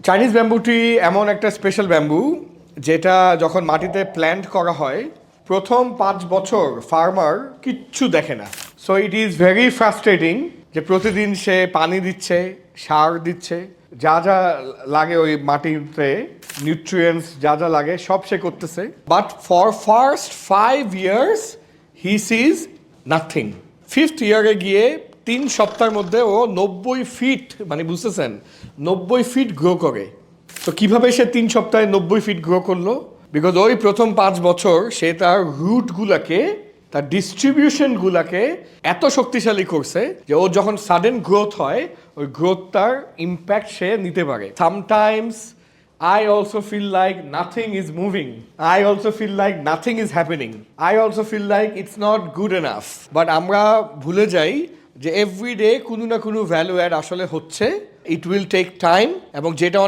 Chinese ব্যাম্বুটি এমন একটা special bamboo যেটা যখন মাটিতে প্ল্যান্ট করা হয় প্রথম 5 বছর ফার্মার কিচ্ছু দেখে না। So it is very frustrating যে প্রতিদিন সে পানি দিচ্ছে, সার দিচ্ছে, যা যা লাগে ওই মাটিতে নিউট্রিয়েন্টস যা যা লাগে সব সে করতেছে, but for first 5 years he sees nothing. 5th ইয়ারে গিয়ে 3 সপ্তাহের মধ্যে ও 90 ফিট, মানে বুঝতেছেন, 90 ফিট গ্রো করে। তো কিভাবে সে 3 সপ্তাহে 90 ফিট গ্রো করলো? বিকজ ওই প্রথম 5 বছর সে তার রুটগুলাকে, তার ডিস্ট্রিবিউশনগুলাকে এত শক্তিশালী করছে যে ও যখন সাডেন গ্রোথ হয় ওই গ্রোথটার ইম্প্যাক্ট সে নিতে পারে। Sometimes I also feel like nothing is moving. I also feel like nothing is happening. I also feel like it's not good enough. But আমরা ভুলে যাই যে এভরিডে কোনো না কোনো ভ্যালু অ্যাড আসলে হচ্ছে। ইট উইল টেক টাইম, এবং যেটা